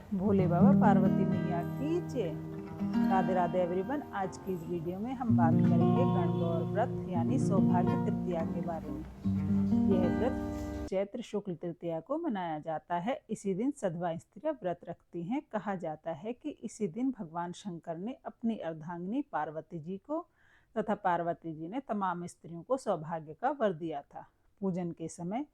भोले बाबा पार्वती मैया की जय। राधे राधे एवरीवन। आज की इस वीडियो में हम बात करेंगे गणगौर व्रत यानी सौभाग्य तृतीया के बारे में। यह व्रत चैत्र शुक्ल तृतीया को मनाया जाता है। इसी दिन सधवा स्त्रियां व्रत रखती हैं। कहा जाता है कि इसी दिन भगवान शंकर ने अपनी अर्धांगिनी पार्वती जी को तथा पार्वती जी ने तमाम स्त्रियों को सौभाग्य का वर दिया था। पूजन के समय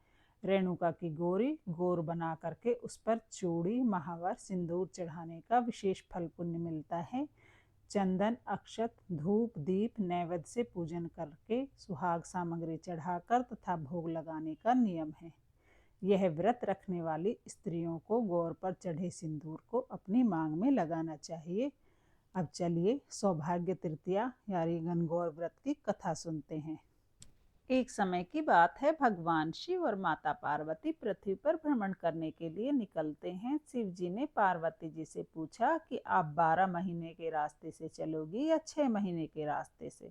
रेणुका की गौर बना करके उस पर चूड़ी, महावर, सिंदूर चढ़ाने का विशेष फल पुण्य मिलता है। चंदन, अक्षत, धूप, दीप नैवेद्य से पूजन करके सुहाग सामग्री चढ़ाकर तथा भोग लगाने का नियम है। यह व्रत रखने वाली स्त्रियों को गौर पर चढ़े सिंदूर को अपनी मांग में लगाना चाहिए। अब चलिए सौभाग्य तृतीया यानी गणगौर व्रत की कथा सुनते हैं। एक समय की बात है, भगवान शिव और माता पार्वती पृथ्वी पर भ्रमण करने के लिए निकलते हैं। शिव जी ने पार्वती जी से पूछा कि आप 12 महीने के रास्ते से चलोगी या 6 महीने के रास्ते से।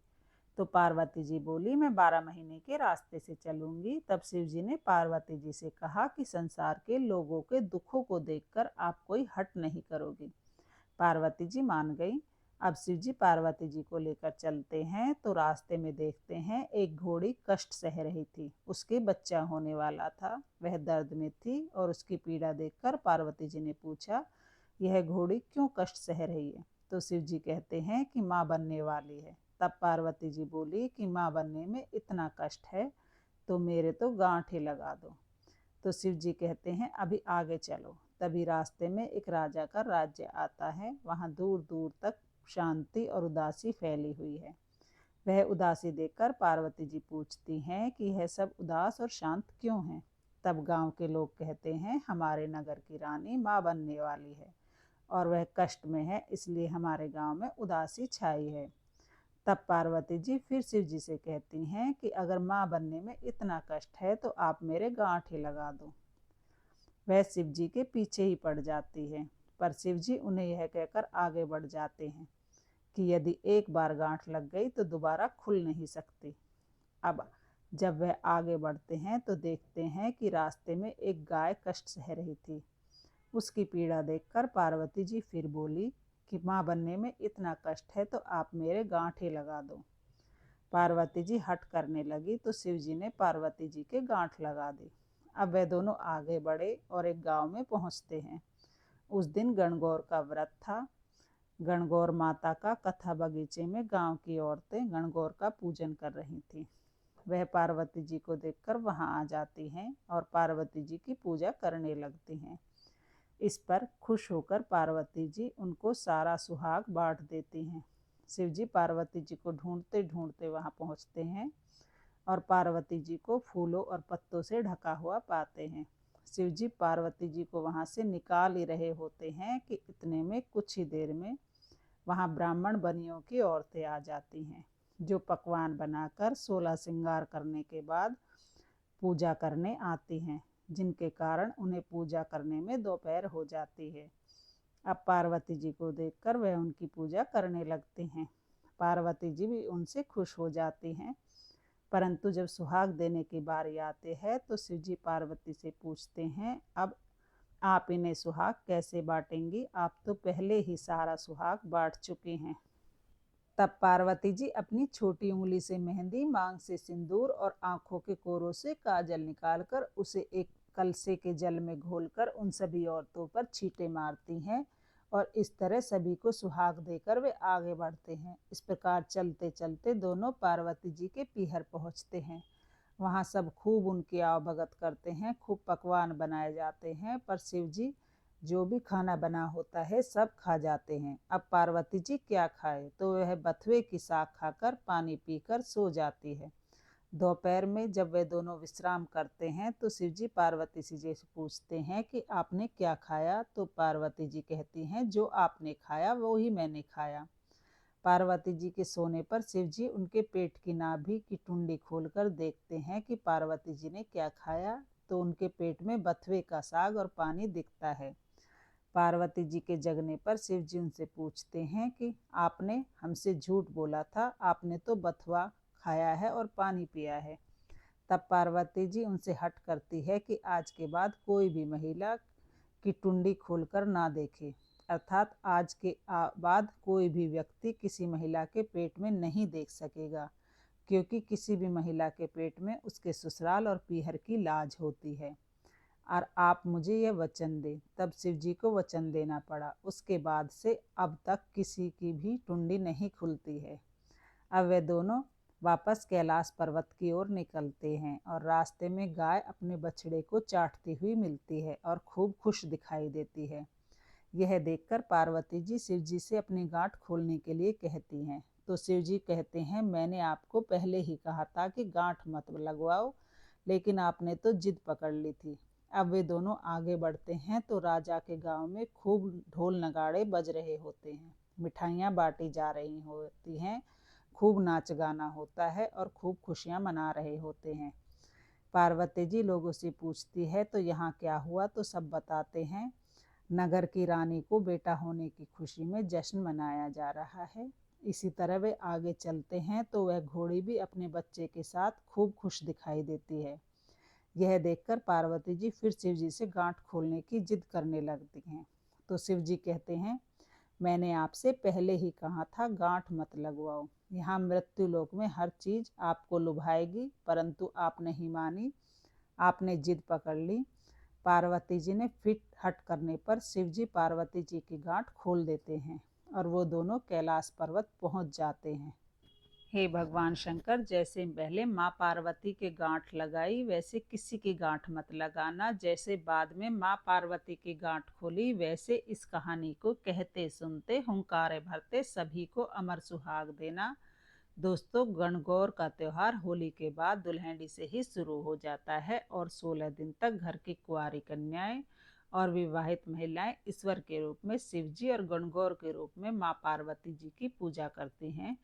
तो पार्वती जी बोली, मैं 12 महीने के रास्ते से चलूंगी। तब शिव जी ने पार्वती जी से कहा कि संसार के लोगों के दुखों को देखकर आप कोई हट नहीं करोगी। पार्वती जी मान गई। अब शिव जी पार्वती जी को लेकर चलते हैं तो रास्ते में देखते हैं एक घोड़ी कष्ट सह रही थी। उसके बच्चा होने वाला था। वह दर्द में थी और उसकी पीड़ा देखकर पार्वती जी ने पूछा, यह घोड़ी क्यों कष्ट सह रही है? तो शिव जी कहते हैं कि माँ बनने वाली है। तब पार्वती जी बोली कि माँ बनने में इतना कष्ट है तो मेरे तो गांठे लगा दो। तो शिव जी कहते हैं अभी आगे चलो। तभी रास्ते में एक राजा का राज्य आता है। वहां दूर दूर तक शांति और उदासी फैली हुई है। वह उदासी देखकर पार्वती जी पूछती हैं कि यह सब उदास और शांत क्यों है? तब गांव के लोग कहते हैं, हमारे नगर की रानी माँ बनने वाली है और वह कष्ट में है, इसलिए हमारे गांव में उदासी छाई है। तब पार्वती जी फिर शिव जी से कहती हैं कि अगर माँ बनने में इतना कष्ट है तो आप मेरे गांठे लगा दो। वह शिव जी के पीछे ही पड़ जाती है, पर शिव जी उन्हें यह कहकर आगे बढ़ जाते हैं कि यदि एक बार गांठ लग गई तो दोबारा खुल नहीं सकती। अब जब वह आगे बढ़ते हैं तो देखते हैं कि रास्ते में एक गाय कष्ट सह रही थी। उसकी पीड़ा देखकर पार्वती जी फिर बोली कि माँ बनने में इतना कष्ट है तो आप मेरे गांठे लगा दो। पार्वती जी हट करने लगी तो शिव जी ने पार्वती जी के गांठ लगा दी। अब वे दोनों आगे बढ़े और एक गांव में पहुंचते हैं। उस दिन गणगौर का व्रत था। गणगौर माता का कथा बगीचे में गांव की औरतें गणगौर का पूजन कर रही थीं। वह पार्वती जी को देखकर वहां आ जाती हैं और पार्वती जी की पूजा करने लगती हैं। इस पर खुश होकर पार्वती जी उनको सारा सुहाग बांट देती हैं। शिव जी पार्वती जी को ढूंढते ढूंढते वहां पहुंचते हैं और पार्वती जी को फूलों और पत्तों से ढका हुआ पाते हैं। शिव जी पार्वती जी को वहां से निकाल ही रहे होते हैं कि इतने में कुछ ही देर में वहां ब्राह्मण बनियों की औरतें आ जाती हैं, जो पकवान बनाकर 16 श्रृंगार करने के बाद पूजा करने आती हैं, जिनके कारण उन्हें पूजा करने में दोपहर हो जाती है। अब पार्वती जी को देखकर वह उनकी पूजा करने लगते हैं। पार्वती जी भी उनसे खुश हो जाती हैं। परंतु जब सुहाग देने की बारी आती है तो शिव जी पार्वती से पूछते हैं, अब आप इन्हें सुहाग कैसे बांटेंगी? आप तो पहले ही सारा सुहाग बांट चुके हैं। तब पार्वती जी अपनी छोटी उंगली से मेहंदी, मांग से सिंदूर और आंखों के कोरों से काजल निकालकर उसे एक कलसे के जल में घोलकर उन सभी औरतों पर छींटे मारती हैं और इस तरह सभी को सुहाग देकर वे आगे बढ़ते हैं। इस प्रकार चलते चलते दोनों पार्वती जी के पीहर पहुंचते हैं। वहां सब खूब उनकी आवभगत करते हैं, खूब पकवान बनाए जाते हैं, पर शिव जी जो भी खाना बना होता है सब खा जाते हैं। अब पार्वती जी क्या खाए, तो वह बथुए की साग खाकर पानी पीकर सो जाती है। दोपहर में जब वे दोनों विश्राम करते हैं तो शिव जी पार्वती जी से पूछते हैं कि आपने क्या खाया? तो पार्वती जी कहती हैं, जो आपने खाया वो ही मैंने खाया। पार्वती जी के सोने पर शिव जी उनके पेट की नाभि की टुंडी खोलकर देखते हैं कि पार्वती जी ने क्या खाया, तो उनके पेट में बथुए का साग और पानी दिखता है। पार्वती जी के जगने पर शिव जी उनसे पूछते हैं कि आपने हमसे झूठ बोला था, आपने तो बथुआ खाया है और पानी पिया है। तब पार्वती जी उनसे हट करती है कि आज के बाद कोई भी महिला कि टुंडी खोलकर ना देखे, अर्थात आज के बाद कोई भी व्यक्ति किसी महिला के पेट में नहीं देख सकेगा, क्योंकि किसी भी महिला के पेट में उसके ससुराल और पीहर की लाज होती है। और आप मुझे यह वचन दें। तब शिव जी को वचन देना पड़ा। उसके बाद से अब तक किसी की भी टुंडी नहीं खुलती है। अब वे दोनों वापस कैलाश पर्वत की ओर निकलते हैं और रास्ते में गाय अपने बछड़े को चाटती हुई मिलती है और खूब खुश दिखाई देती है। यह देखकर पार्वती जी शिव जी से अपनी गांठ खोलने के लिए कहती हैं। तो शिव जी कहते हैं, मैंने आपको पहले ही कहा था कि गांठ मत लगवाओ, लेकिन आपने तो जिद पकड़ ली थी। अब वे दोनों आगे बढ़ते हैं तो राजा के गांव में खूब ढोल नगाड़े बज रहे होते हैं, मिठाइयाँ बांटी जा रही होती हैं, खूब नाच गाना होता है और खूब खुशियाँ मना रहे होते हैं। पार्वती जी लोगों से पूछती है, तो यहाँ क्या हुआ? तो सब बताते हैं, नगर की रानी को बेटा होने की खुशी में जश्न मनाया जा रहा है। इसी तरह वे आगे चलते हैं तो वह घोड़ी भी अपने बच्चे के साथ खूब खुश दिखाई देती है। यह देखकर पार्वती जी फिर शिव जी से गांठ खोलने की जिद करने लगती हैं। तो शिव जी कहते हैं, मैंने आपसे पहले ही कहा था गांठ मत लगवाओ। यहाँ मृत्यु लोक में हर चीज आपको लुभाएगी, परंतु आप नहीं मानी, आपने जिद पकड़ ली। पार्वती जी ने फिट हट करने पर शिव जी पार्वती जी की गांठ खोल देते हैं और वो दोनों कैलाश पर्वत पहुंच जाते हैं। हे भगवान शंकर, जैसे पहले माँ पार्वती के गांठ लगाई वैसे किसी की गांठ मत लगाना। जैसे बाद में माँ पार्वती की गांठ खोली वैसे इस कहानी को कहते सुनते हुंकारे भरते सभी को अमर सुहाग देना। दोस्तों, गणगौर का त्यौहार होली के बाद दुल्हनडी से ही शुरू हो जाता है और 16 दिन तक घर की कुंवारी कन्याएं और विवाहित महिलाएं ईश्वर के रूप में शिव जी और गणगौर के रूप में माँ पार्वती जी की पूजा करती हैं।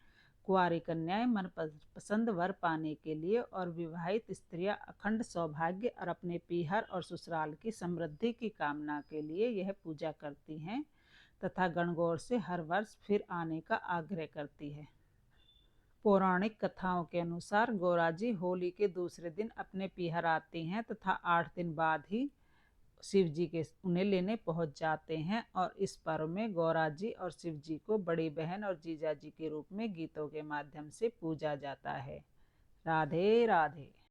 कुंवारी कन्याएं मन पसंद वर पाने के लिए और विवाहित स्त्रियां अखंड सौभाग्य और अपने पीहर और ससुराल की समृद्धि की कामना के लिए यह पूजा करती हैं तथा गणगौर से हर वर्ष फिर आने का आग्रह करती है। पौराणिक कथाओं के अनुसार गौरा जी होली के दूसरे दिन अपने पीहर आती हैं तथा 8 दिन बाद ही शिव जी के उन्हें लेने पहुंच जाते हैं और इस पर्व में गौरा जी और शिव जी को बड़ी बहन और जीजा जी के रूप में गीतों के माध्यम से पूजा जाता है। राधे राधे।